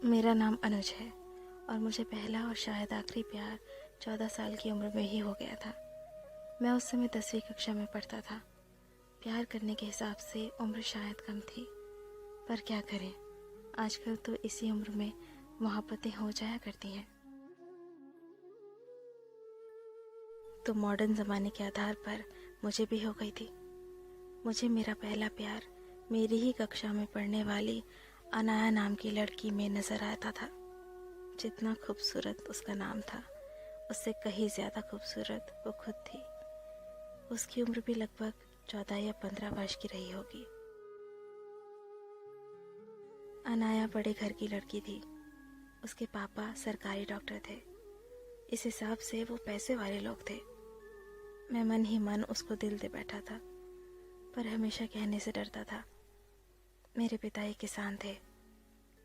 मेरा नाम अनुज है और मुझे पहला और शायद आखिरी प्यार 14 साल की उम्र में ही हो गया था। मैं उस समय 10वीं कक्षा में पढ़ता था। प्यार करने के हिसाब से उम्र शायद कम थी, पर क्या करें, आजकल तो इसी उम्र में मोहब्बतें हो जाया करती हैं। तो मॉडर्न ज़माने के आधार पर मुझे भी हो गई थी। मुझे मेरा पहला प्यार मेरी ही कक्षा में पढ़ने वाली अनाया नाम की लड़की में नज़र आता था। जितना खूबसूरत उसका नाम था, उससे कहीं ज़्यादा खूबसूरत वो खुद थी। उसकी उम्र भी लगभग 14 या 15 वर्ष की रही होगी। अनाया बड़े घर की लड़की थी। उसके पापा सरकारी डॉक्टर थे। इस हिसाब से वो पैसे वाले लोग थे। मैं मन ही मन उसको दिल दे बैठा था, पर हमेशा कहने से डरता था। मेरे पिता एक किसान थे।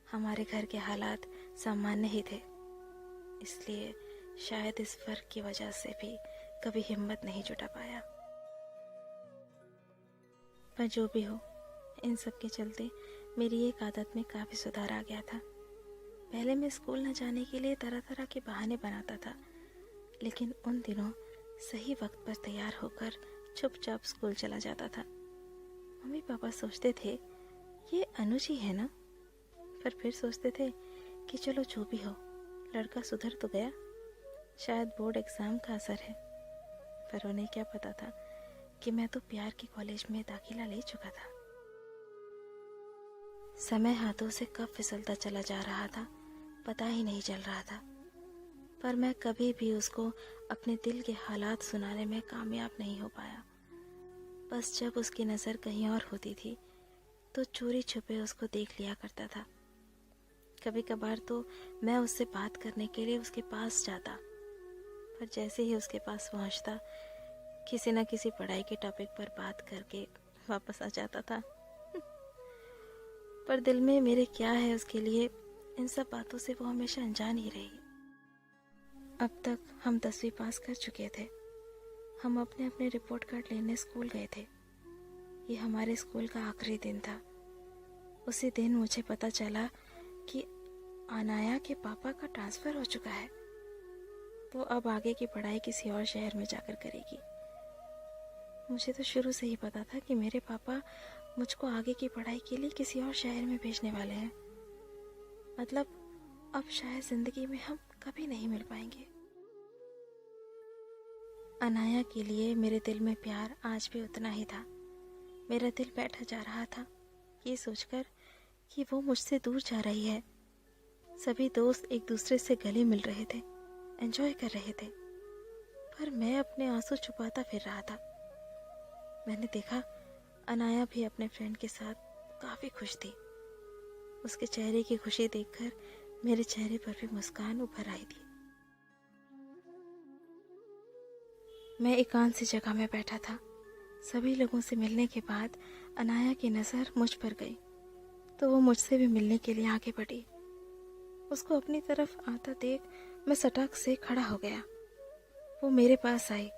हमारे घर के हालात सामान्य ही थे, इसलिए शायद इस फर्क की वजह से भी कभी हिम्मत नहीं जुटा पाया। पर जो भी हो, इन सब के चलते मेरी एक आदत में काफ़ी सुधार आ गया था। पहले मैं स्कूल न जाने के लिए तरह तरह के बहाने बनाता था, लेकिन उन दिनों सही वक्त पर तैयार होकर चुपचाप स्कूल चला जाता था। मम्मी पापा सोचते थे ये अनुज ही है ना, पर फिर सोचते थे कि चलो जो भी हो, लड़का सुधर तो गया, शायद बोर्ड एग्ज़ाम का असर है। पर उन्हें क्या पता था कि मैं तो प्यार के कॉलेज में दाखिला ले चुका था। समय हाथों से कब फिसलता चला जा रहा था पता ही नहीं चल रहा था, पर मैं कभी भी उसको अपने दिल के हालात सुनाने में कामयाब नहीं हो पाया। बस जब उसकी नज़र कहीं और होती थी तो चोरी छुपे उसको देख लिया करता था। कभी कभार तो मैं उससे बात करने के लिए उसके पास जाता, पर जैसे ही उसके पास पहुंचता, किसी न किसी पढ़ाई के टॉपिक पर बात करके वापस आ जाता था। पर दिल में मेरे क्या है उसके लिए, इन सब बातों से वो हमेशा अनजान ही रही। अब तक हम 10वीं पास कर चुके थे। हम अपने अपने रिपोर्ट कार्ड लेने स्कूल गए थे। ये हमारे स्कूल का आखिरी दिन था। उसी दिन मुझे पता चला कि अनाया के पापा का ट्रांसफ़र हो चुका है, तो अब आगे की पढ़ाई किसी और शहर में जाकर करेगी। मुझे तो शुरू से ही पता था कि मेरे पापा मुझको आगे की पढ़ाई के लिए किसी और शहर में भेजने वाले हैं। मतलब अब शायद ज़िंदगी में हम कभी नहीं मिल पाएंगे। अनाया के लिए मेरे दिल में प्यार आज भी उतना ही था। मेरा दिल बैठा जा रहा था ये सोचकर कि वो मुझसे दूर जा रही है। सभी दोस्त एक दूसरे से गले मिल रहे थे, एंजॉय कर रहे थे, पर मैं अपने आंसू छुपाता फिर रहा था। मैंने देखा अनाया भी अपने फ्रेंड के साथ काफ़ी खुश थी। उसके चेहरे की खुशी देखकर मेरे चेहरे पर भी मुस्कान उभर आई थी। मैं एकांत सी जगह में बैठा था। सभी लोगों से मिलने के बाद अनाया की नज़र मुझ पर गई, तो वो मुझसे भी मिलने के लिए आगे बढ़ी। उसको अपनी तरफ आता देख मैं सटक से खड़ा हो गया। वो मेरे पास आई,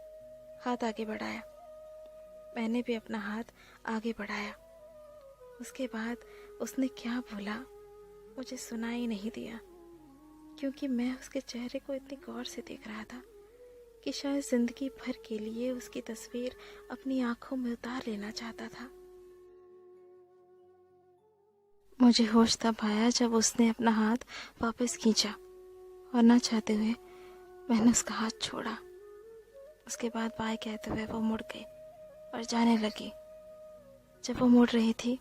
हाथ आगे बढ़ाया। मैंने भी अपना हाथ आगे बढ़ाया। उसके बाद उसने क्या बोला मुझे सुनाई नहीं दिया, क्योंकि मैं उसके चेहरे को इतनी गौर से देख रहा था कि शायद जिंदगी भर के लिए उसकी तस्वीर अपनी आंखों में उतार लेना चाहता था। मुझे होश तब आया जब उसने अपना हाथ वापस खींचा और न चाहते हुए मैंने उसका हाथ छोड़ा। उसके बाद बाय कहते हुए वो मुड़ गई और जाने लगी। जब वो मुड़ रही थी,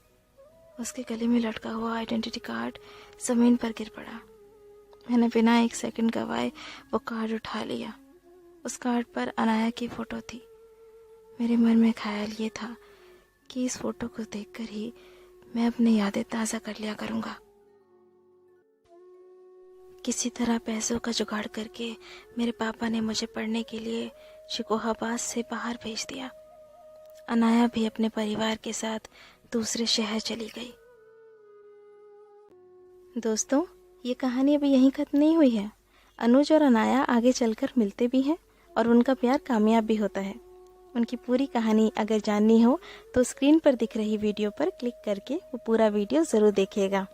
उसके गले में लटका हुआ आइडेंटिटी कार्ड जमीन पर गिर पड़ा। मैंने बिना एक सेकंड गवाए वो कार्ड उठा लिया। उस कार्ड पर अनाया की फ़ोटो थी। मेरे मन में ख्याल ये था कि इस फ़ोटो को देखकर ही मैं अपनी यादें ताज़ा कर लिया करूँगा। किसी तरह पैसों का जुगाड़ करके मेरे पापा ने मुझे पढ़ने के लिए शिकोहाबाद से बाहर भेज दिया। अनाया भी अपने परिवार के साथ दूसरे शहर चली गई। दोस्तों, ये कहानी अभी यहीं खत्म नहीं हुई है। अनुज और अनाया आगे चलकर मिलते भी हैं और उनका प्यार कामयाब भी होता है। उनकी पूरी कहानी अगर जाननी हो तो स्क्रीन पर दिख रही वीडियो पर क्लिक करके वो पूरा वीडियो ज़रूर देखिएगा।